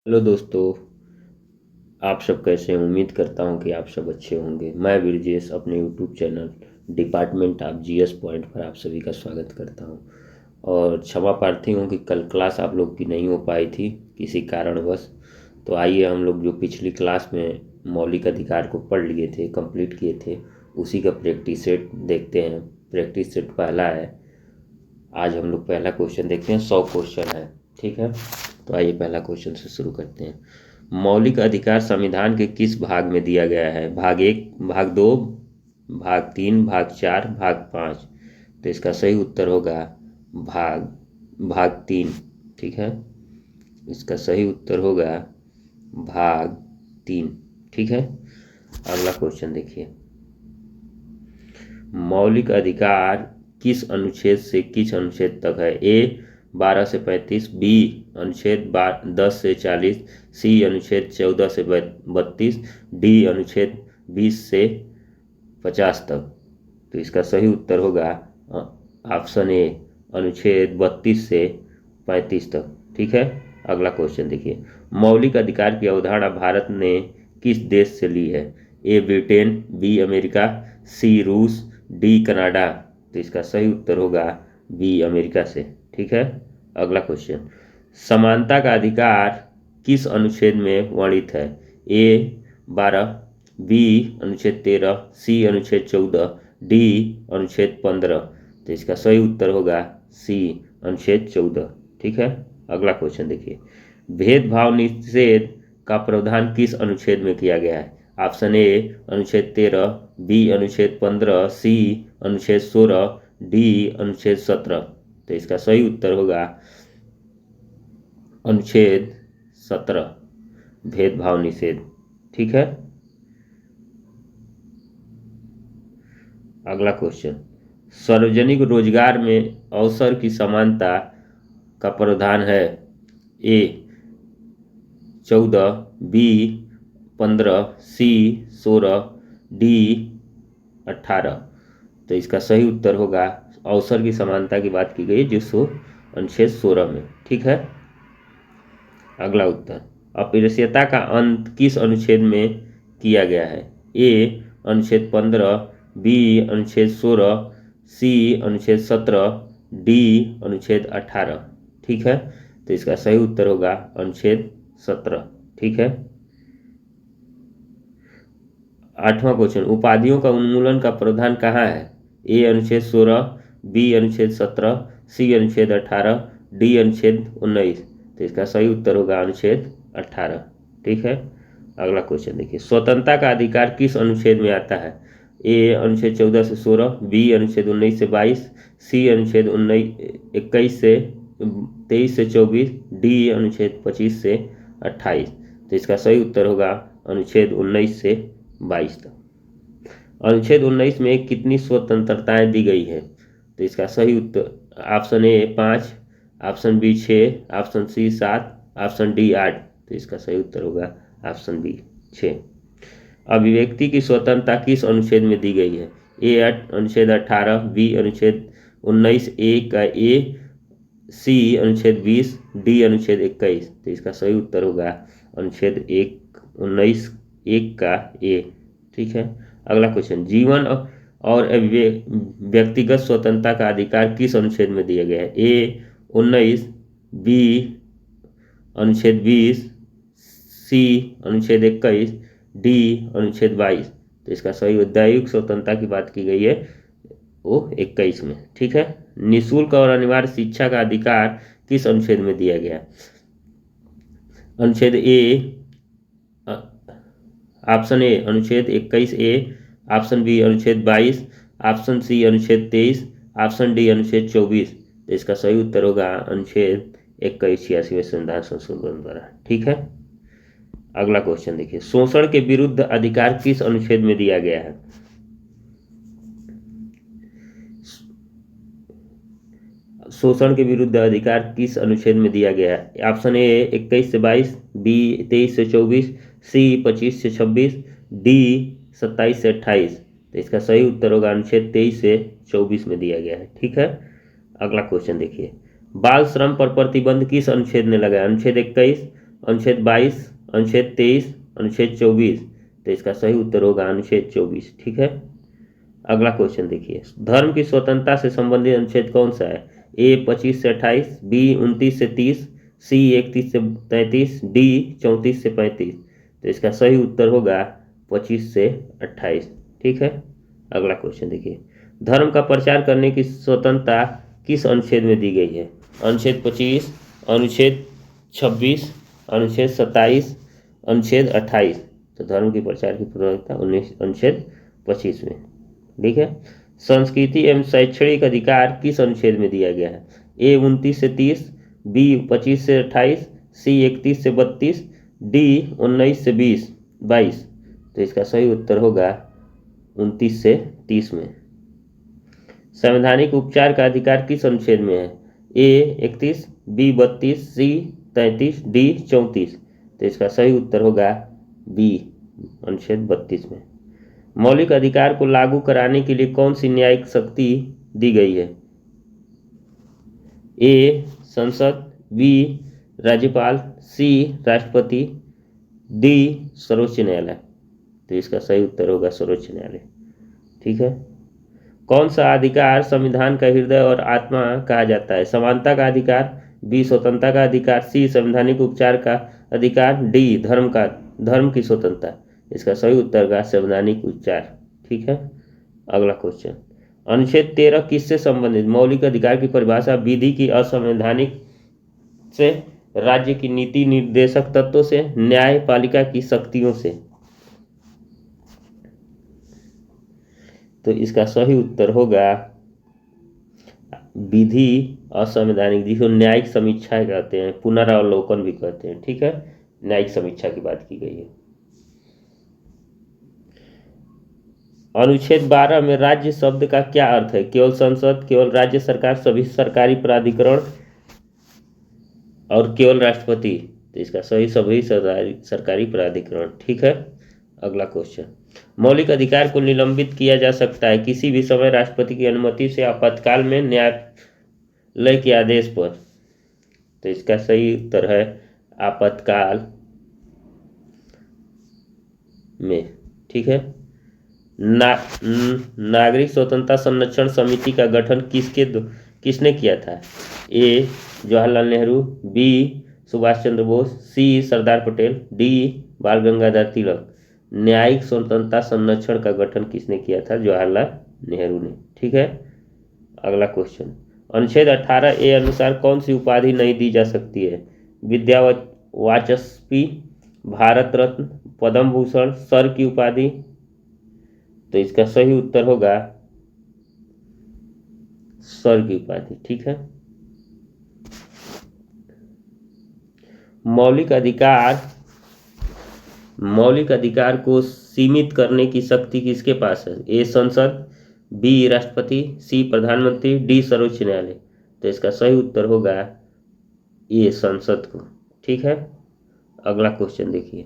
Hello दोस्तों। आप सब कैसे हैं? उम्मीद करता हूं कि आप सब अच्छे होंगे। मैं ब्रजेश अपने YouTube channel department of GS point पर आप सभी का स्वागत करता हूं। और क्षमा प्रार्थी हूं कि कल क्लास आप लोग की नहीं हो पाई थी किसी कारणवश। तो आइए हम लोग जो पिछली क्लास में मौलिक अधिकार को पढ़ लिए थे, कंप्लीट किए थे, उसी का प्रैक्टिस सेट देखते हैं। प्रैक्टिस सेट पहला है। आज हम लोग पहला क्वेश्चन देखते हैं। 100 क्वेश्चन है, ठीक है। तो आइए पहला क्वेश्चन से शुरू करते हैं। मौलिक अधिकार संविधान के किस भाग में दिया गया है? भाग 1, भाग 2, भाग 3, भाग 4, भाग 5। तो इसका सही उत्तर होगा भाग भाग 3, ठीक है। इसका सही उत्तर होगा भाग 3, ठीक है। अगला क्वेश्चन देखिए। मौलिक अधिकार किस अनुच्छेद से किस अनुच्छेद तक है? ए 12 से 35, बी अनुच्छेद 10 से 40, सी अनुच्छेद 14 से 32, डी अनुच्छेद 20 से 50 तक। तो इसका सही उत्तर होगा ऑप्शन ए, अनुच्छेद 32 से 35 तक, ठीक है। अगला क्वेश्चन देखिए। मौलिक अधिकार की अवधारणा भारत ने किस देश से ली है? ए ब्रिटेन, बी अमेरिका, सी रूस, डी कनाडा। तो इसका सही उत्तर होगा बी अमेरिका से, ठीक है। अगला क्वेश्चन। समानता का अधिकार किस अनुच्छेद में वर्णित है? ए 12, बी अनुच्छेद 13, सी अनुच्छेद 14, डी अनुच्छेद 15। तो इसका सही उत्तर होगा सी अनुच्छेद 14, ठीक है। अगला क्वेश्चन देखिए। भेदभाव निषेध का प्रावधान किस अनुच्छेद में किया गया है? ऑप्शन ए अनुच्छेद 13, बी अनुच्छेद 15, सी अनुच्छेद 16, डी अनुच्छेद 17। तो इसका सही उत्तर होगा अनुच्छेद 17, भेदभाव निषेध, ठीक है। अगला क्वेश्चन। सार्वजनिक रोजगार में अवसर की समानता का प्रावधान है? ए 14, बी 15, सी 16, डी 18। तो इसका सही उत्तर होगा, अवसर की समानता की बात की गई जिसको अनुच्छेद 16 में, ठीक है। अगला उत्तर। अपृश्यता का अंत किस अनुच्छेद में किया गया है? ए अनुच्छेद 15, बी अनुच्छेद 16, सी अनुच्छेद 17, डी अनुच्छेद 18, ठीक है। तो इसका सही उत्तर होगा अनुच्छेद 17, ठीक है। आठवां क्वेश्चन। उपाधियों का उन्मूलन का प्रावधान कहाँ है? ए अनुच्छेद 16, बी अनुच्छेद 17, सी अनुच्छेद 18, डी अनुच्छेद 19। तो इसका सही उत्तर होगा अनुच्छेद 18, ठीक है। अगला क्वेश्चन देखिए। स्वतंत्रता का अधिकार किस अनुच्छेद में आता है? ए अनुच्छेद 14 से 16, बी अनुच्छेद 19 से 22, सी अनुच्छेद 21 से 23 से 24, डी अनुच्छेद 25 से 28। तो इसका सही उत्तर होगा अनुच्छेद 19 से 22 तक। अनुच्छेद 19 में कितनी स्वतंत्रताएं दी गई है? तो इसका सही उत्तर option A 5, option B 6, option C 7, option D 8। तो इसका सही उत्तर होगा ऑप्शन बी 6। अभिव्यक्ति की स्वतंत्रता किस अनुच्छेद में दी गई है? ए अनुच्छेद 18, बी अनुच्छेद 19 ए का ए, सी अनुच्छेद 20, डी अनुच्छेद 21। तो इसका सही उत्तर होगा अनुच्छेद 19 1 का ए, ठीक है। अगला क्वेश्चन। जीवन और व्यक्तिगत स्वतंत्रता का अधिकार किस अनुच्छेद में दिया गया है? ए 19, बी अनुच्छेद 20, सी अनुच्छेद 21, डी अनुच्छेद 22। तो इसका सही दैविक स्वतंत्रता की बात की गई है वो 21 में, ठीक है। निःशुल्क और अनिवार्य शिक्षा का अधिकार किस अनुच्छेद में दिया गया? अनुच्छेद ए, ऑप्शन ए अनुच्छेद 21 ए, ऑप्शन बी अनुच्छेद 22, ऑप्शन सी अनुच्छेद 23, ऑप्शन डी अनुच्छेद 24। तो इसका सही उत्तर होगा अनुच्छेद 21 86वें संविधान संशोधन द्वारा, ठीक है। अगला क्वेश्चन देखिए। शोषण के विरुद्ध अधिकार किस अनुच्छेद में दिया गया है? शोषण के विरुद्ध अधिकार किस अनुच्छेद में दिया गया है? ऑप्शन ए 21 से 22, बी 23 से 24, सी 25 से 26, डी 27 से 28। तो इसका सही उत्तर होगा अनुच्छेद 23 से 24 में दिया गया है, ठीक है। अगला क्वेश्चन देखिए। बाल श्रम पर प्रतिबंध किस अनुच्छेद ने लगाया? अनुच्छेद 21, अनुच्छेद 22, अनुच्छेद 23, अनुच्छेद 24। तो इसका सही उत्तर होगा अनुच्छेद 24। ठीक है, अगला क्वेश्चन देखिए, धर्म की स्वतंत्रता से संबंधित अनुच्छेद कौन सा है? ए 25 से 28, बी 29 से 30, सी 31 से 33, डी 34 से 35। तो इसका सही उत्तर होगा 25 से 28। ठीक है, अगला क्वेश्चन देखिए, धर्म का प्रचार करने की स्वतंत्रता किस अनुच्छेद में दी गई है? अनुच्छेद 25, अनुच्छेद 26, अनुच्छेद 27, अनुच्छेद 28। तो धर्म की प्रचार की स्वतंत्रता अनुच्छेद 25 में। ठीक है, संस्कृति एवं शैक्षणिक अधिकार किस अनुच्छेद में दिया गया है? ए 29 से 30, बी 25 से 28, सी 31 से 32, डी 19 से 22। तो इसका सही उत्तर होगा 29 से 30 में। संवैधानिक उपचार का अधिकार किस अनुच्छेद में है? ए 31, बी 32, सी 33, डी 34। तो इसका सही उत्तर होगा बी अनुच्छेद 32 में। मौलिक अधिकार को लागू कराने के लिए कौन सी न्यायिक शक्ति दी गई है? ए संसद, बी राज्यपाल, सी राष्ट्रपति, डी सर्वोच्च न्यायालय। तो इसका सही उत्तर होगा सर्वोच्च न्यायालय। ठीक है, कौन सा अधिकार संविधान का हृदय और आत्मा कहा जाता है? समानता का अधिकार, बी स्वतंत्रता का अधिकार, सी संवैधानिक उपचार का अधिकार, डी धर्म की स्वतंत्रता। इसका सही उत्तर का संवैधानिक उपचार। ठीक है, अगला क्वेश्चन, अनुच्छेद 13 किससे संबंधित? मौलिक अधिकार की परिभाषा, विधि की असंवैधानिक से, राज्य की नीति निर्देशक तत्वों से, न्यायपालिका की शक्तियों से। तो इसका सही उत्तर होगा विधि असंवैधानिक, जिसको न्यायिक समीक्षा कहते हैं, पुनरावलोकन भी कहते हैं। ठीक है, न्यायिक समीक्षा की बात की गई है। अनुच्छेद 12 में राज्य शब्द का क्या अर्थ है? केवल संसद, केवल राज्य सरकार, सभी सरकारी प्राधिकरण और केवल राष्ट्रपति। तो इसका सही सभी सरकारी प्राधिकरण। ठीक है, अगला क्वेश्चन, मौलिक अधिकार को निलंबित किया जा सकता है किसी भी समय राष्ट्रपति की अनुमति से आपातकाल में न्यायालय के आदेश पर। तो इसका सही उत्तर है आपातकाल में। ठीक है, नागरिक स्वतंत्रता संरक्षण समिति का गठन किसने किया था? ए जवाहरलाल नेहरू, बी सुभाष चंद्र बोस, सी सरदार पटेल, डी बाल गंगाधर तिलक। न्यायिक स्वतंत्रता संरक्षण का गठन किसने किया था? जवाहरलाल नेहरू ने। ठीक है, अगला क्वेश्चन, अनुच्छेद 18 ए अनुसार कौन सी उपाधि नहीं दी जा सकती है? विद्या वाचस्पति, भारत रत्न, पद्म भूषण, सर की उपाधि। तो इसका सही उत्तर होगा सर की उपाधि। ठीक है, मौलिक अधिकार को सीमित करने की शक्ति किसके पास है? ए संसद, बी राष्ट्रपति, सी प्रधानमंत्री, डी सर्वोच्च न्यायालय। तो इसका सही उत्तर होगा ए संसद को। ठीक है, अगला क्वेश्चन देखिए,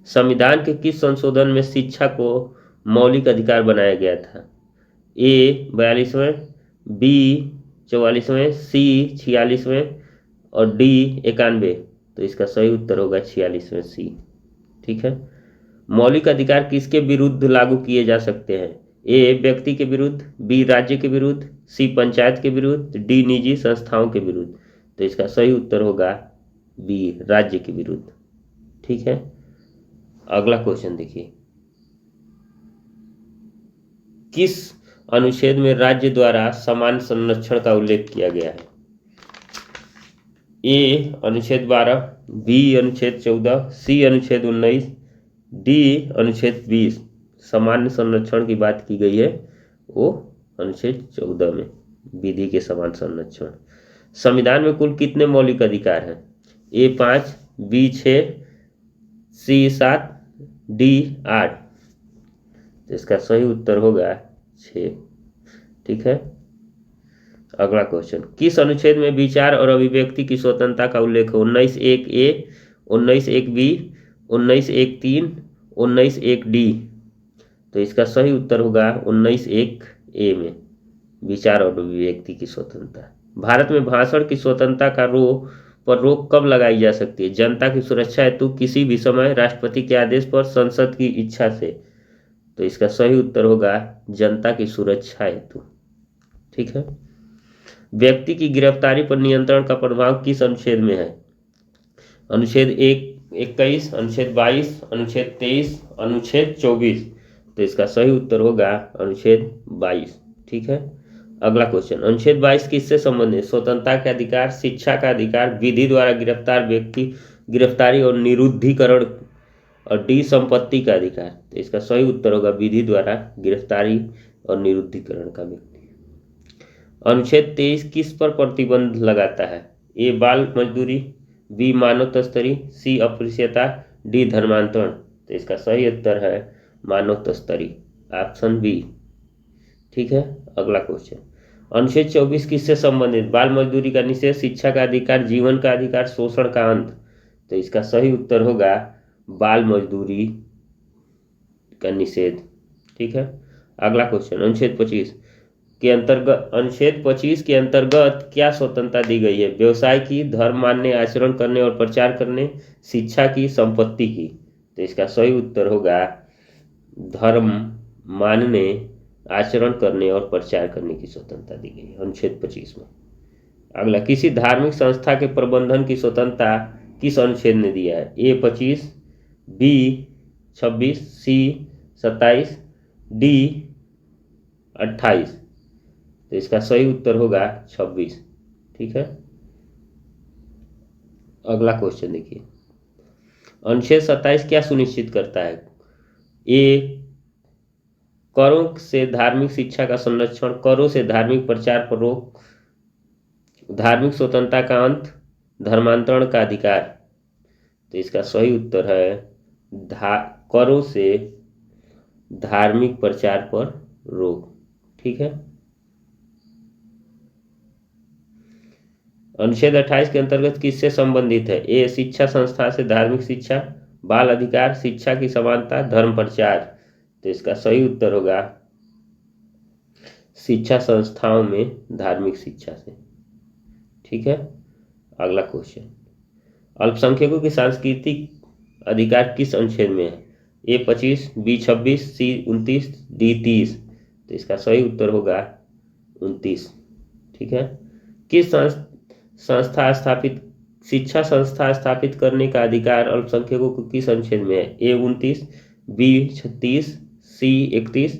संविधान के किस संशोधन में शिक्षा को मौलिक अधिकार बनाया गया था? ए 42वें, बी 44वें, सी 46वें और डी 91। तो इसका सही उत्तर होगा 46वें, सी। ठीक है, मौलिक अधिकार किसके विरुद्ध लागू किए जा सकते हैं? ए व्यक्ति के विरुद्ध, बी राज्य के विरुद्ध, सी पंचायत के विरुद्ध, डी निजी संस्थाओं के विरुद्ध। तो इसका सही उत्तर होगा बी राज्य के विरुद्ध। ठीक है, अगला क्वेश्चन देखिए, किस अनुच्छेद में राज्य द्वारा समान संरक्षण का उल्लेख किया गया है? ए अनुच्छेद 12, बी अनुच्छेद 14, सी अनुच्छेद 19, डी अनुच्छेद 20। सामान्य संरक्षण की बात की गई है वो अनुच्छेद 14 में, विधि के समान संरक्षण। संविधान में कुल कितने मौलिक अधिकार हैं? ए 5, बी 6, सी 7, डी 8। तो इसका सही उत्तर होगा 6। ठीक है, अगला क्वेश्चन, किस अनुच्छेद में विचार और अभिव्यक्ति की स्वतंत्रता का उल्लेख है? 19(1) ए, 19(1) बी, 19(1) 19(1) डी। तो इसका सही उत्तर होगा 19(1) ए में, विचार और अभिव्यक्ति की स्वतंत्रता। भारत में भाषण की स्वतंत्रता का रो पर रोक कब लगाई जा सकती है? जनता की सुरक्षा हेतु, किसी भी समय, राष्ट्रपति के आदेश पर, संसद की इच्छा से। तो इसका सही उत्तर होगा जनता की सुरक्षा हेतु। ठीक है। व्यक्ति की गिरफ्तारी पर नियंत्रण का प्रभाव किस अनुच्छेद में है? अनुच्छेद 21, अनुच्छेद 22, अनुच्छेद 23, अनुच्छेद 24। तो इसका सही उत्तर होगा अनुच्छेद 22। ठीक है। अगला क्वेश्चन, अनुच्छेद 22 किससे संबंधित? स्वतंत्रता के अधिकार, शिक्षा का अधिकार, विधि द्वारा गिरफ्तार व्यक्ति गिरफ्तारी और निरुद्धीकरण, और डी संपत्ति का अधिकार। तो इसका सही उत्तर होगा विधि द्वारा गिरफ्तारी और निरुद्धीकरण का व्यक्ति। अनुच्छेद 23 किस पर प्रतिबंध लगाता है? ए बाल मजदूरी, बी मानव तस्करी, सी अस्पृश्यता, डी धर्मांतरण। तो इसका सही उत्तर है मानव तस्करी, ऑप्शन बी। ठीक है। अगला क्वेश्चन, अनुच्छेद 24 किससे संबंधित? बाल मजदूरी का निषेध, शिक्षा का अधिकार, जीवन का अधिकार, शोषण का अंत। तो इसका सही उत्तर होगा बाल मजदूरी का निषेध। ठीक है। अगला क्वेश्चन, अनुच्छेद 25 के अंतर्गत क्या स्वतंत्रता दी गई है? व्यवसाय की, धर्म मानने, आचरण करने और प्रचार करने, शिक्षा की, संपत्ति की। तो इसका सही उत्तर होगा धर्म मानने, आचरण करने और प्रचार करने की स्वतंत्रता दी गई है अनुच्छेद 25 में। अगला, किसी धार्मिक संस्था के प्रबंधन की स्वतंत्रता किस अनुच्छेद ने दिया है? ए 25, बी 26, सी 27, डी 28। तो इसका सही उत्तर होगा 26। ठीक है। अगला क्वेश्चन देखिए, अनुच्छेद 27 क्या सुनिश्चित करता है? ए करों से धार्मिक शिक्षा का संरक्षण, करों से धार्मिक प्रचार पर रोक, धार्मिक स्वतंत्रता का अंत, धर्मांतरण का अधिकार। तो इसका सही उत्तर है करों से धार्मिक प्रचार पर रोक। ठीक है। अनुच्छेद 28 के अंतर्गत किससे संबंधित है? ए शिक्षा संस्था से धार्मिक शिक्षा, बाल अधिकार, शिक्षा की समानता, धर्म प्रचार। तो इसका सही उत्तर होगा शिक्षा संस्थाओं में धार्मिक शिक्षा से। ठीक है। अगला क्वेश्चन, अल्पसंख्यकों के सांस्कृतिक अधिकार किस अनुच्छेद में है? ए 25, बी 26, सी 29, डी 30। तो इसका सही उत्तर होगा 29। ठीक है। किस संस्था स्थापित शिक्षा संस्था स्थापित करने का अधिकार अल्पसंख्यकों को किस अनुच्छेद में है? ए 29, बी 36, सी 31,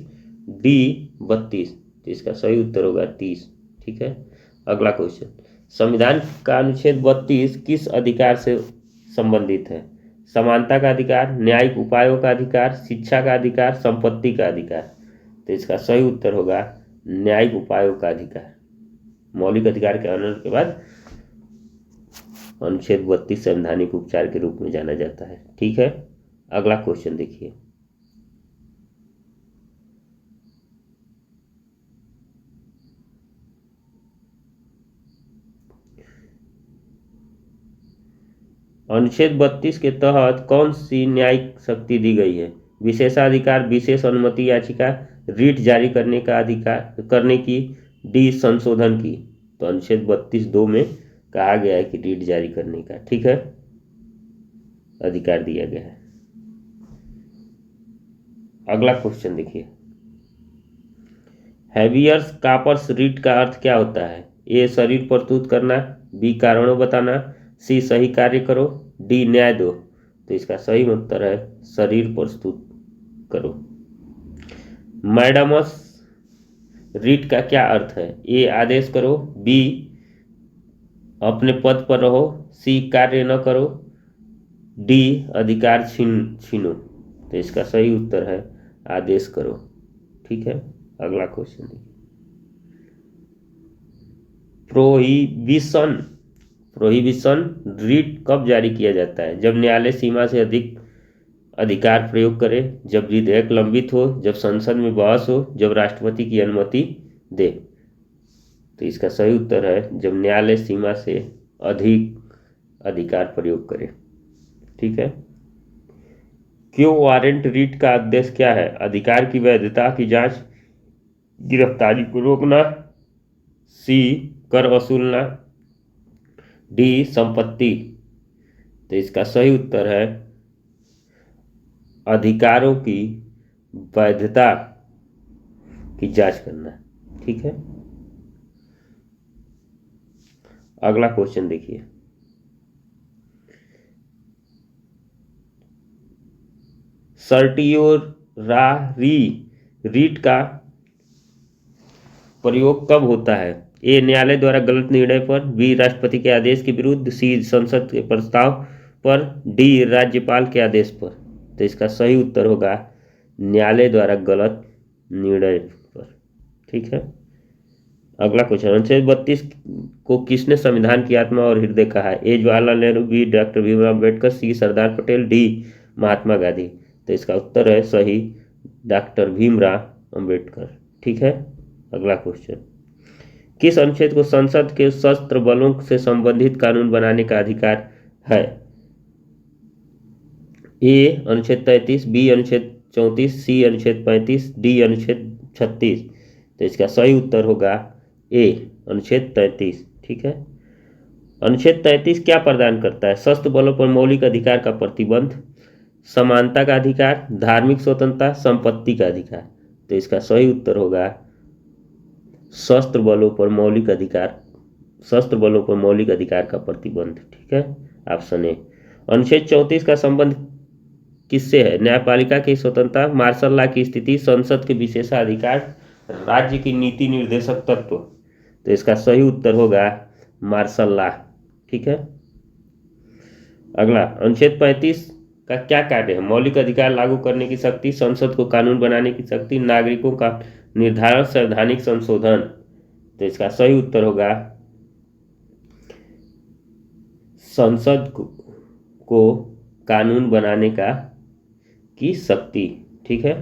डी 32। तो इसका सही उत्तर होगा 30। ठीक है। अगला क्वेश्चन, संविधान का अनुच्छेद 32 किस अधिकार से संबंधित है? समानता का अधिकार, न्यायिक उपायों का अधिकार, शिक्षा का अधिकार, संपत्ति का अधिकार। तो इसका सही उत्तर होगा न्यायिक उपायों का अधिकार। मौलिक अधिकार के आनंद के बाद अनुच्छेद 32 संवैधानिक उपचार के रूप में जाना जाता है। ठीक है। अगला क्वेश्चन देखिए, अनुच्छेद 32 के तहत कौन सी न्यायिक शक्ति दी गई है? विशेषाधिकार, विशेष अनुमति याचिका, रीट जारी करने का अधिकार करने की, डी संशोधन की। तो अनुच्छेद 32(2) में कहा गया है कि रीट जारी करने का, ठीक है, अधिकार दिया गया है। अगला क्वेश्चन देखिए, हैबियस कॉर्पस रीट का अर्थ क्या होता है? ए शरीर प्रस्तुत करना, बी कारणों बताना, सी सही कार्य करो, डी न्याय दो। तो इसका सही उत्तर है शरीर प्रस्तुत करो। मैडमस रीट का क्या अर्थ है? ए आदेश करो, बी अपने पद पर रहो, सी कार्य न करो, डी अधिकार छीनो। तो इसका सही उत्तर है आदेश करो। ठीक है। अगला क्वेश्चन देखिए, प्रोहिबिशन रीट कब जारी किया जाता है? जब न्यायालय सीमा से अधिक अधिकार प्रयोग करे, जब विधेयक लंबित हो, जब संसद में बहस हो, जब राष्ट्रपति की अनुमति दे। तो इसका सही उत्तर है जब न्यायालय सीमा से अधिक अधिकार प्रयोग करे। ठीक है। क्यों वारंट रीट का उद्देश्य क्या है? अधिकार की वैधता की जांच, गिरफ्तारी को रोकना, सी कर वसूलना, डी संपत्ति। तो इसका सही उत्तर है अधिकारों की वैधता की जांच करना। ठीक है, अगला क्वेश्चन देखिए। सर्टियोरारी रीट का प्रयोग कब होता है? ए न्यायालय द्वारा गलत निर्णय पर, बी राष्ट्रपति के आदेश के विरुद्ध, सी संसद के प्रस्ताव पर, डी राज्यपाल के आदेश पर। तो इसका सही उत्तर होगा न्यायालय द्वारा गलत निर्णय पर। ठीक है, अगला क्वेश्चन। अनुच्छेद 32 को किसने संविधान की आत्मा और हृदय कहा है? ए जवाहरलाल नेहरू, बी डॉक्टर भीमराव अम्बेडकर, सी सरदार पटेल, डी महात्मा गांधी। तो इसका उत्तर है सही डॉक्टर भीमराव अम्बेडकर। ठीक है, अगला क्वेश्चन। किस अनुच्छेद को संसद के सशस्त्र बलों से संबंधित कानून बनाने का अधिकार है? ए अनुच्छेद 33, बी अनुच्छेद 34, सी अनुच्छेद 35, डी अनुच्छेद 36। तो इसका सही उत्तर होगा ए अनुच्छेद 33। ठीक है, अनुच्छेद 33 क्या प्रदान करता है? सशस्त्र बलों पर मौलिक अधिकार का प्रतिबंध, समानता का अधिकार, धार्मिक स्वतंत्रता, संपत्ति का अधिकार। तो इसका सही उत्तर होगा सशस्त्र बलों पर मौलिक अधिकार, सशस्त्र बलों पर मौलिक अधिकार का प्रतिबंध। ठीक है, ऑप्शन ए। अनुच्छेद 34 का संबंध किससे है? न्यायपालिका की स्वतंत्रता, मार्शल लॉ की स्थिति, संसद के विशेषाधिकार, राज्य की नीति निर्देशक तत्व। तो इसका सही उत्तर होगा मार्शल लॉ। ठीक है, अगला। अनुच्छेद 35 का क्या कार्य है? मौलिक अधिकार लागू करने की शक्ति, संसद को कानून बनाने की शक्ति, नागरिकों का निर्धारण, संवैधानिक संशोधन। तो इसका सही उत्तर होगा संसद को कानून बनाने की शक्ति। ठीक है,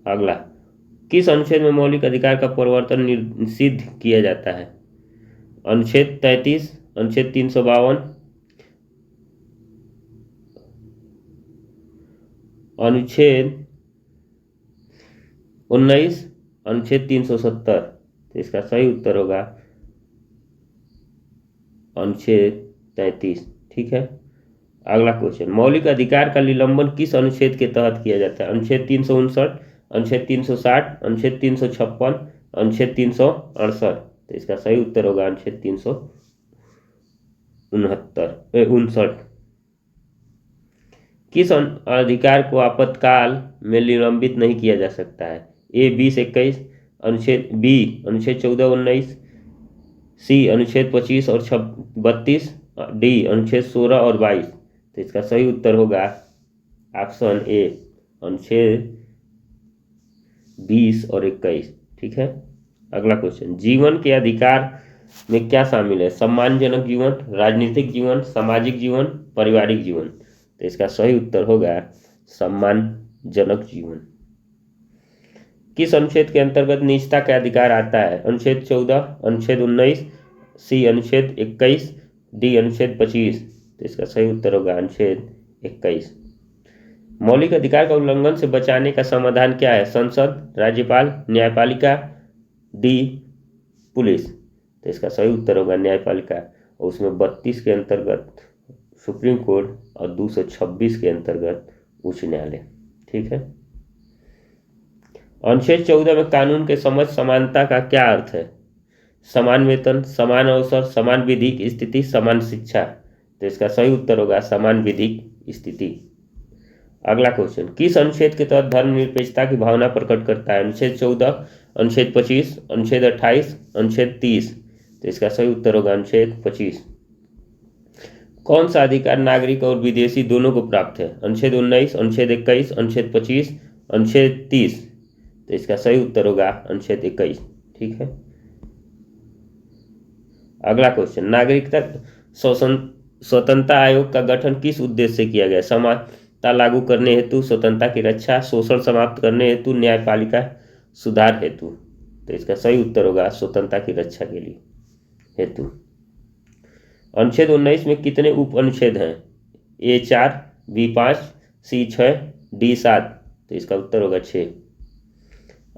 अगला। किस अनुच्छेद में मौलिक अधिकार का प्रवर्तन निषिद्ध किया जाता है? अनुच्छेद 33, अनुच्छेद 352, अनुच्छेद 19, अनुच्छेद 370। तो इसका सही उत्तर होगा अनुच्छेद 33। ठीक है, अगला क्वेश्चन। मौलिक अधिकार का निलंबन किस अनुच्छेद के तहत किया जाता है? अनुच्छेद 359, अनुच्छेद 360, अनुच्छेद 356, अनुच्छेद 368। तो इसका सही उत्तर होगा अनुच्छेद 369। किस अधिकार को आपातकाल में निलंबित नहीं किया जा सकता है? ए 20-21, अनुच्छेद बी अनुच्छेद 14-19, सी अनुच्छेद 25 और 32, डी अनुच्छेद 16 और 22। तो इसका सही उत्तर होगा ऑप्शन ए अनुच्छेद 20 और 21। ठीक है, अगला क्वेश्चन। जीवन के अधिकार में क्या शामिल है? सम्मानजनक जीवन, राजनीतिक जीवन, सामाजिक जीवन, पारिवारिक जीवन। तो इसका सही उत्तर होगा सम्मानजनक जीवन। किस अनुच्छेद के अंतर्गत निजता का अधिकार आता है? अनुच्छेद 14, अनुच्छेद 19, सी अनुच्छेद 21, डी अनुच्छेद 25। तो इसका सही उत्तर होगा अनुच्छेद 21। मौलिक अधिकार का उल्लंघन से बचाने का समाधान क्या है? संसद, राज्यपाल, न्यायपालिका, डी पुलिस। तो इसका सही उत्तर होगा न्यायपालिका, और उसमें 32 के अंतर्गत सुप्रीम कोर्ट और 226 के अंतर्गत उच्च न्यायालय। ठीक है, अनुच्छेद 14 में कानून के समझ समानता का क्या अर्थ है? समान वेतन, समान अवसर, समान विधिक स्थिति, समान शिक्षा। तो इसका सही उत्तर होगा समान विधिक स्थिति। अगला क्वेश्चन। किस अनुच्छेद के तहत धर्मनिरपेक्षता की भावना प्रकट करता है? अनुच्छेद 14, अनुच्छेद 25, अनुच्छेद 28, अनुच्छेद 30। तो इसका सही उत्तर होगा अनुच्छेद 25। कौन सा अधिकार नागरिक और विदेशी दोनों को प्राप्त है? अनुच्छेद 19, अनुच्छेद 21, अनुच्छेद 25, अनुच्छेद 30। तो इसका सही उत्तर होगा अनुच्छेद 21। ठीक है, अगला क्वेश्चन। नागरिकता स्वतंत्रता आयोग का गठन किस उद्देश्य से किया गया? समानता लागू करने हेतु, स्वतंत्रता की रक्षा, शोषण समाप्त करने हेतु, न्यायपालिका सुधार हेतु। तो इसका सही उत्तर होगा स्वतंत्रता की रक्षा के लिए हेतु। अनुच्छेद 19 में कितने उप अनुच्छेद हैं? ए 4, बी 5, सी 6, डी 7। तो इसका उत्तर होगा 6।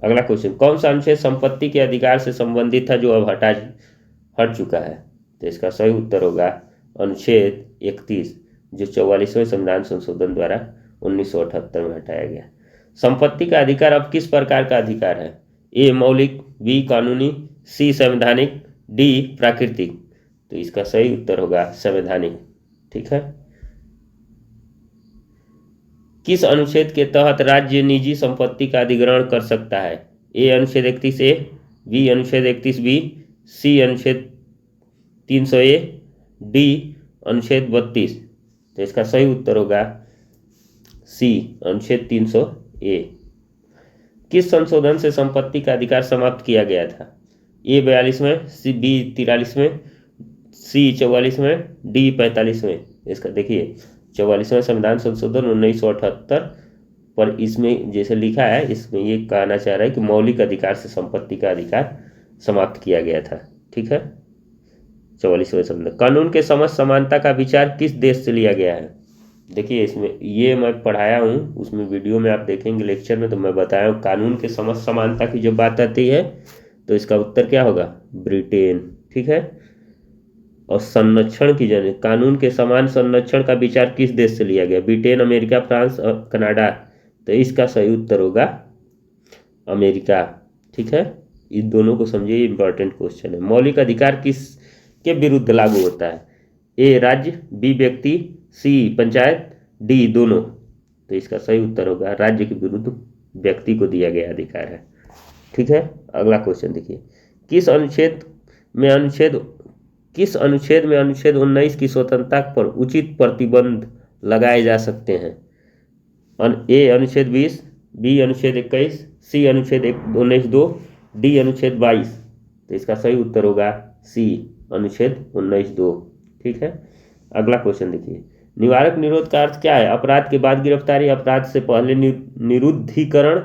अगला क्वेश्चन। कौन सा अनुच्छेद संपत्ति के अधिकार से संबंधित था जो अब हट चुका है? तो इसका सही उत्तर होगा अनुच्छेद 31, जो 44वें संविधान संशोधन द्वारा 1978 में हटाया गया। संपत्ति का अधिकार अब किस प्रकार का अधिकार है? ए मौलिक, बी कानूनी, सी संवैधानिक, डी प्राकृतिक। तो इसका सही उत्तर होगा संवैधानिक। ठीक है। किस अनुच्छेद के तहत राज्य निजी संपत्ति का अधिग्रहण कर सकता है? ए अनुच्छेद 31A, बी अनुच्छेद 31B, सी अनुच्छेद 300A, डी अनुच्छेद 32। तो इसका सही उत्तर होगा सी अनुच्छेद 300A। किस संशोधन से संपत्ति का अधिकार समाप्त किया गया था? ए 42वें, सी बी 43वें, सी 44वें, डी 45वें। इसका देखिए 44वें संविधान संशोधन 1978, पर इसमें जैसे लिखा है इसमें ये कहना चाह रहा है कि मौलिक अधिकार से संपत्ति का अधिकार समाप्त किया गया था। ठीक है। 44वें संविधान। कानून के समझ समानता का विचार किस देश से लिया गया है? देखिए इसमें ये मैं पढ़ाया हूँ, उसमें वीडियो में आप देखेंगे लेक्चर में, तो मैं बताया हूँ कानून के समझ समानता की जब बात आती है तो इसका उत्तर क्या होगा? ब्रिटेन। ठीक है। और संरक्षण की जन कानून के समान संरक्षण का विचार किस देश से लिया गया? ब्रिटेन, अमेरिका, फ्रांस और कनाडा। तो इसका सही उत्तर होगा अमेरिका। ठीक है। इन दोनों को समझिए, इंपॉर्टेंट क्वेश्चन है। मौलिक अधिकार किस के विरुद्ध लागू होता है? ए राज्य, बी व्यक्ति, सी पंचायत, डी दोनों। तो इसका सही उत्तर होगा राज्य के विरुद्ध व्यक्ति को दिया गया अधिकार है। ठीक है। अगला क्वेश्चन देखिए, किस अनुच्छेद में अनुच्छेद 19 की स्वतंत्रता पर उचित प्रतिबंध लगाए जा सकते हैं? ए अनुच्छेद 20, बी अनुच्छेद 21, सी अनुच्छेद 19(2), डी अनुच्छेद 22। तो इसका सही उत्तर होगा सी अनुच्छेद 19(2). ठीक है। अगला क्वेश्चन देखिए, निवारक निरोध का अर्थ क्या है? अपराध के बाद गिरफ्तारी, अपराध से पहले निरुद्धीकरण,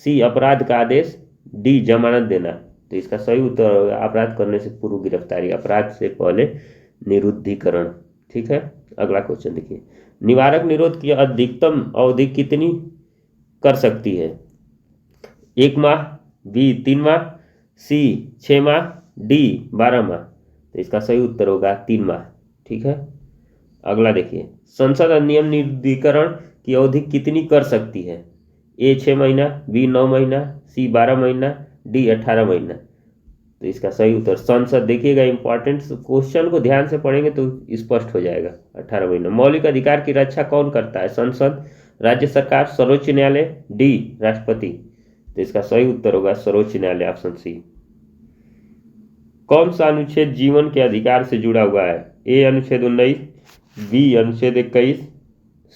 सी अपराध का आदेश, डी जमानत देना। तो इसका सही उत्तर होगा अपराध करने से पूर्व गिरफ्तारी, अपराध से पहले निरुद्धीकरण। ठीक है। अगला क्वेश्चन देखिए, निवारक निरोध की अधिकतम अवधि कितनी कर सकती है? 1 माह, बी 3 माह, सी 6 माह, डी 12 माह। तो इसका सही उत्तर होगा 3 माह। ठीक है। अगला देखिए, संसद अधिनियम निरुद्धीकरण की अवधि कितनी कर सकती है? ए 6 महीना, बी 9 महीना, सी 12 महीना, डी 18 महीना। तो इसका सही उत्तर संसद, देखिएगा इंपॉर्टेंट क्वेश्चन को ध्यान से पढ़ेंगे तो स्पष्ट हो जाएगा, 18 महीना। मौलिक अधिकार की रक्षा कौन करता है? संसद, राज्य सरकार, सर्वोच्च न्यायालय, डी राष्ट्रपति। तो इसका सही उत्तर होगा सर्वोच्च न्यायालय, ऑप्शन सी। कौन सा अनुच्छेद जीवन के अधिकार से जुड़ा हुआ है? ए अनुच्छेद 19, बी अनुच्छेद 21,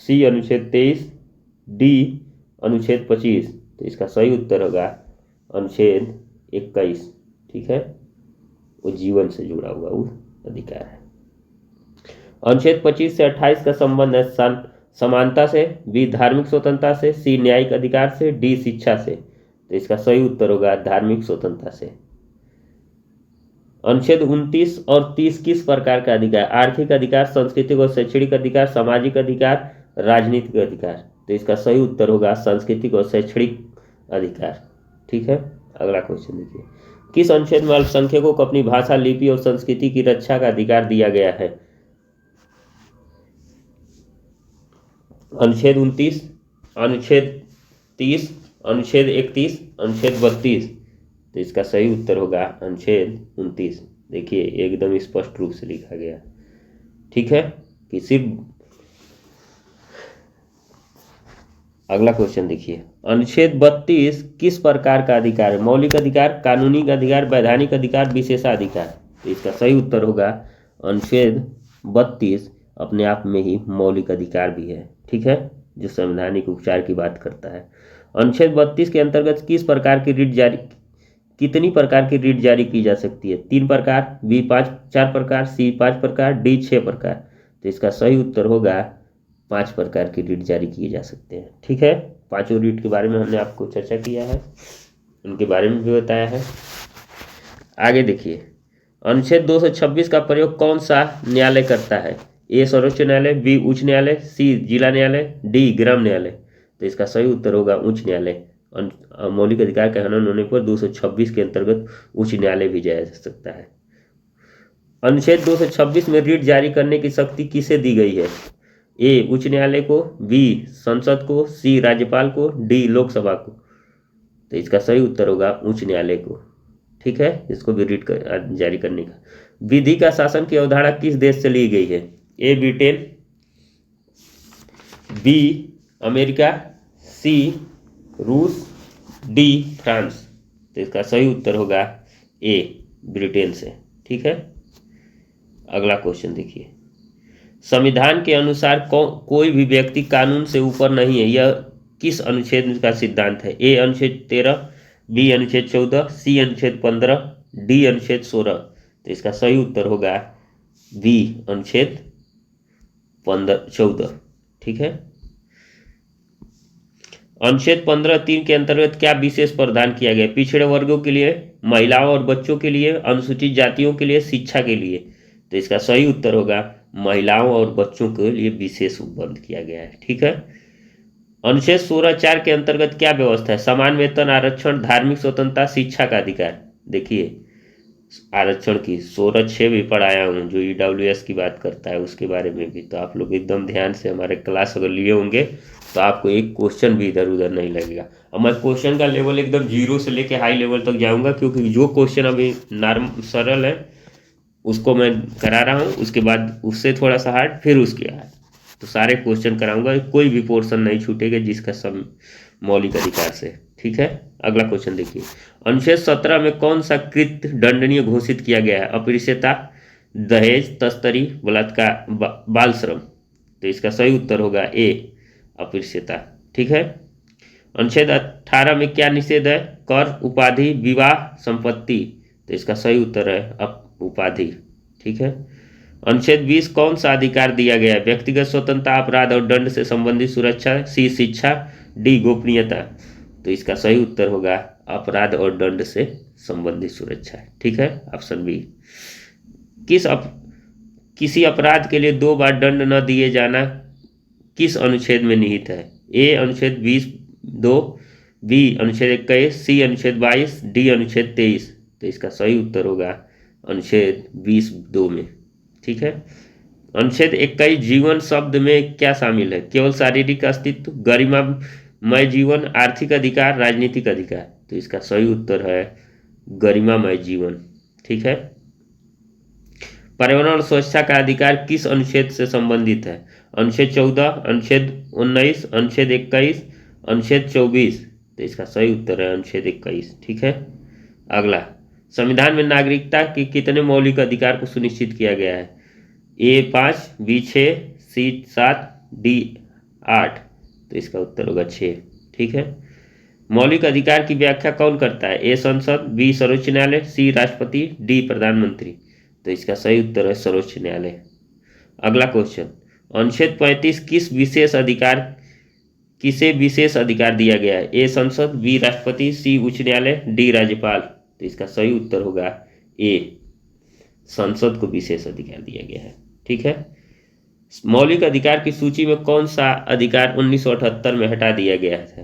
सी अनुच्छेद 23, डी अनुच्छेद 25। तो इसका सही उत्तर होगा अनुच्छेद 21। ठीक है। वो जीवन से जुड़ा हुआ वो अधिकार है। अनुच्छेद 25 से 28 का संबंध है समानता से, बी धार्मिक स्वतंत्रता से, सी न्यायिक अधिकार से, डी शिक्षा से। तो इसका सही उत्तर होगा धार्मिक स्वतंत्रता से। अनुच्छेद 29 और 30 किस प्रकार का अधिकार? आर्थिक अधिकार, सांस्कृतिक और शैक्षणिक अधिकार, सामाजिक अधिकार, राजनीतिक अधिकार। तो इसका सही उत्तर होगा सांस्कृतिक और शैक्षणिक अधिकार। ठीक है। अगला क्वेश्चन देखिए, किस अनुच्छेद में अल्पसंख्यकों को अपनी भाषा, लिपि और संस्कृति की रक्षा का अधिकार दिया गया है? अनुच्छेद 29, अनुच्छेद 30, अनुच्छेद 31, अनुच्छेद 32। तो इसका सही उत्तर होगा अनुच्छेद 29। देखिए एकदम स्पष्ट रूप से लिखा गया। ठीक है कि सिर्फ। अगला क्वेश्चन देखिए, अनुच्छेद 32 किस प्रकार का अधिकार है? मौलिक अधिकार, कानूनी अधिकार, वैधानिक अधिकार, विशेषाधिकार। तो इसका सही उत्तर होगा अनुच्छेद 32 अपने आप में ही मौलिक अधिकार भी है। ठीक है, जो संवैधानिक उपचार की बात करता है। अनुच्छेद 32 के अंतर्गत कितनी प्रकार की रीट जारी की जा सकती है? 3 प्रकार, बी 4 प्रकार, सी 5 प्रकार, डी 6 प्रकार। तो इसका सही उत्तर होगा 5 प्रकार की रीट जारी किए जा सकते हैं। ठीक है, पांचों रीट के बारे में हमने आपको चर्चा किया है, उनके बारे में भी बताया है। आगे देखिए, अनुच्छेद 226 का प्रयोग कौन सा न्यायालय करता है? ए सर्वोच्च न्यायालय, बी उच्च न्यायालय, सी जिला न्यायालय, डी ग्राम न्यायालय। तो इसका सही उत्तर होगा उच्च न्यायालय। मौलिक अधिकार का हनन होने पर 226 के अंतर्गत उच्च न्यायालय भी जाया जा सकता है। अनुच्छेद 226 में रिट जारी करने की शक्ति किसे दी गई है? ए उच्च न्यायालय को, बी संसद को, सी राज्यपाल को, डी लोकसभा को। तो इसका सही उत्तर होगा उच्च न्यायालय को। ठीक है, इसको भी जारी करने का। विधि का शासन की अवधारणा किस देश से ली गई है? ए ब्रिटेन, बी अमेरिका, सी रूस, डी फ्रांस। तो इसका सही उत्तर होगा ए ब्रिटेन से। ठीक है, अगला क्वेश्चन देखिए। संविधान के अनुसार कोई भी व्यक्ति कानून से ऊपर नहीं है, यह किस अनुच्छेद का सिद्धांत है? ए अनुच्छेद 13, बी अनुच्छेद 14, सी अनुच्छेद 15, डी अनुच्छेद 16। तो इसका सही उत्तर होगा बी अनुच्छेद 14। ठीक है, अनुच्छेद 15(3) के अंतर्गत क्या विशेष प्रावधान किया गया? पिछड़े वर्गों के लिए, महिलाओं और बच्चों के लिए, अनुसूचित जातियों के लिए, शिक्षा के लिए। तो इसका सही उत्तर होगा महिलाओं और बच्चों के लिए विशेष उपबंध किया गया है। ठीक है, अनुच्छेद 16(4) के अंतर्गत क्या व्यवस्था है? समान वेतन, आरक्षण, धार्मिक स्वतंत्रता, शिक्षा का अधिकार। देखिए आरक्षण की 16(6) भी पढ़ाया हूँ, जो EWS की बात करता है उसके बारे में भी। तो आप लोग एकदम ध्यान से हमारे क्लास अगर लिए होंगे तो आपको एक क्वेश्चन भी इधर उधर नहीं लगेगा। और मैं क्वेश्चन का लेवल एकदम 0 से लेके हाई लेवल तक जाऊंगा, क्योंकि जो क्वेश्चन अभी सरल है उसको मैं करा रहा हूँ, उसके बाद उससे थोड़ा सा हार्ड, फिर उसके हार्ड। तो सारे क्वेश्चन कराऊंगा, कोई भी पोर्शन नहीं छूटेगा जिसका सब मौलिक अधिकार से। ठीक है, अगला क्वेश्चन देखिए। अनुच्छेद 17 में कौन सा कृत्य दंडनीय घोषित किया गया है? अपरिष्यता, दहेज, तस्करी, बलात्कार, बाल श्रम। तो इसका सही उत्तर होगा ए अपरिष्यता। ठीक है, अनुच्छेद 18 में क्या निषेध है? कर, उपाधि, विवाह, संपत्ति। तो इसका सही उत्तर है उपाधि। ठीक है, अनुच्छेद 20 कौन सा अधिकार दिया गया है? व्यक्तिगत स्वतंत्रता, अपराध और दंड से संबंधित सुरक्षा, सी शिक्षा, डी गोपनीयता। तो इसका सही उत्तर होगा अपराध और दंड से संबंधित सुरक्षा। ठीक है, ऑप्शन बी। किसी अपराध के लिए 2 बार दंड न दिए जाना किस अनुच्छेद में निहित है? ए अनुच्छेद 20(2), बी अनुच्छेद 21, सी अनुच्छेद 22, डी अनुच्छेद 23। तो इसका सही उत्तर होगा अनुच्छेद 20(2) में। ठीक है, अनुच्छेद 21 जीवन शब्द में क्या शामिल है? केवल शारीरिक अस्तित्व, गरिमामय जीवन, आर्थिक अधिकार, राजनीतिक अधिकार। तो इसका सही उत्तर है गरिमामय जीवन। ठीक है, पर्यावरण और स्वच्छता का अधिकार किस अनुच्छेद से संबंधित है? अनुच्छेद 14, अनुच्छेद 19, अनुच्छेद 21, अनुच्छेद 24। तो इसका सही उत्तर है अनुच्छेद 21। ठीक है, अगला, संविधान में नागरिकता के कितने मौलिक अधिकार को सुनिश्चित किया गया है? ए 5, बी 6, सी 7, डी 8। तो इसका उत्तर होगा 6। ठीक है, मौलिक अधिकार की व्याख्या कौन करता है? ए संसद, बी सर्वोच्च न्यायालय, सी राष्ट्रपति, डी प्रधानमंत्री। तो इसका सही उत्तर है सर्वोच्च न्यायालय। अगला क्वेश्चन, अनुच्छेद 35 किसे विशेष अधिकार दिया गया है? ए संसद, बी राष्ट्रपति, सी उच्च न्यायालय, डी राज्यपाल। तो इसका सही उत्तर होगा ए संसद को विशेष अधिकार दिया गया है। ठीक है, मौलिक अधिकार की सूची में कौन सा अधिकार 1978 में हटा दिया गया था?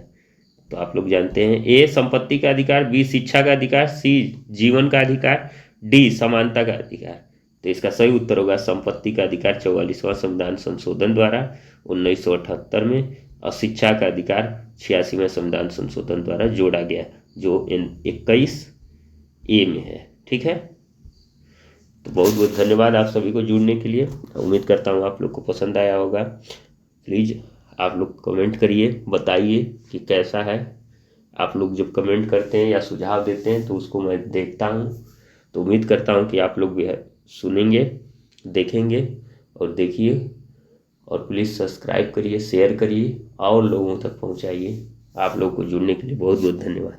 तो आप लोग जानते हैं, ए संपत्ति का अधिकार, बी शिक्षा का अधिकार, सी जीवन का अधिकार, डी समानता का अधिकार। तो इसका सही उत्तर होगा संपत्ति का अधिकार 44वां संविधान संशोधन द्वारा 1978 में, और शिक्षा का अधिकार 86वें संविधान संशोधन द्वारा जोड़ा गया, जो 21(a) में है। ठीक है, तो बहुत बहुत धन्यवाद आप सभी को जुड़ने के लिए। उम्मीद करता हूँ आप लोग को पसंद आया होगा। प्लीज़ आप लोग कमेंट करिए, बताइए कि कैसा है। आप लोग जब कमेंट करते हैं या सुझाव देते हैं तो उसको मैं देखता हूँ। तो उम्मीद करता हूँ कि आप लोग भी सुनेंगे, देखेंगे और देखिए। और प्लीज़ सब्सक्राइब करिए, शेयर करिए और लोगों तक पहुँचाइए। आप लोग को जुड़ने के लिए बहुत बहुत धन्यवाद।